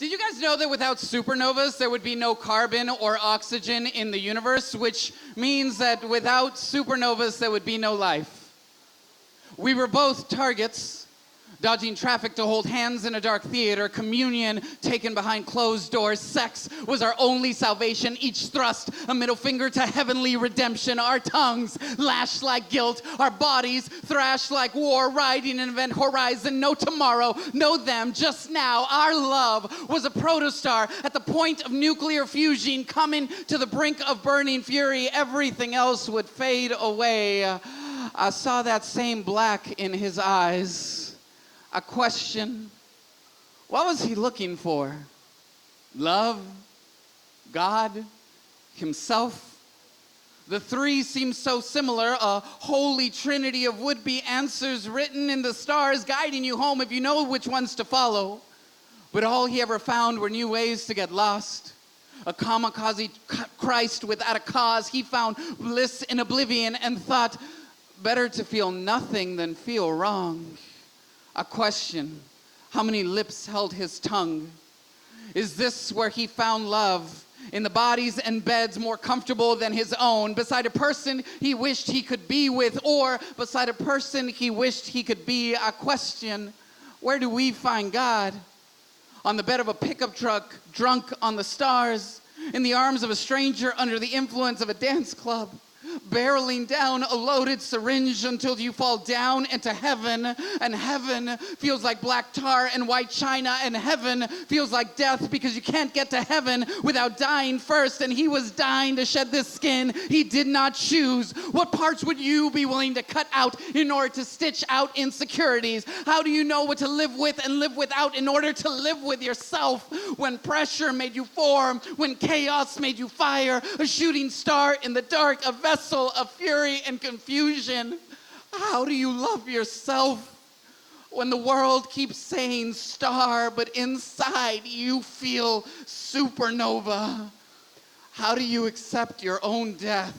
Did you guys know that without supernovas, there would be no carbon or oxygen in the universe, which means that without supernovas, there would be no life? We were both targets, dodging traffic to hold hands in a dark theater, communion taken behind closed doors. Sex was our only salvation, each thrust a middle finger to heavenly redemption. Our tongues lashed like guilt, our bodies thrashed like war, riding an event horizon. No tomorrow, no them, just now. Our love was a protostar at the point of nuclear fusion, coming to the brink of burning fury. Everything else would fade away. I saw that same black in his eyes. A question. What was he looking for? Love? God? Himself? The three seem so similar, a holy trinity of would-be answers written in the stars, guiding you home if you know which ones to follow. But all he ever found were new ways to get lost. A kamikaze Christ without a cause. He found bliss in oblivion and thought, better to feel nothing than feel wrong. A question. How many lips held his tongue? Is this where he found love? In the bodies and beds more comfortable than his own, beside a person he wished he could be with, or beside a person he wished he could be? A question. Where do we find God? On the bed of a pickup truck, drunk on the stars, in the arms of a stranger under the influence of a dance club, barreling down a loaded syringe until you fall down into heaven, and heaven feels like black tar and white china, and heaven feels like death because you can't get to heaven without dying first, and he was dying to shed this skin he did not choose. What parts would you be willing to cut out in order to stitch out insecurities? How do you know what to live with and live without in order to live with yourself? When pressure made you form, when chaos made you fire, a shooting star in the dark, a vessel of fury and confusion. How do you love yourself when the world keeps saying star, but inside you feel supernova? How do you accept your own death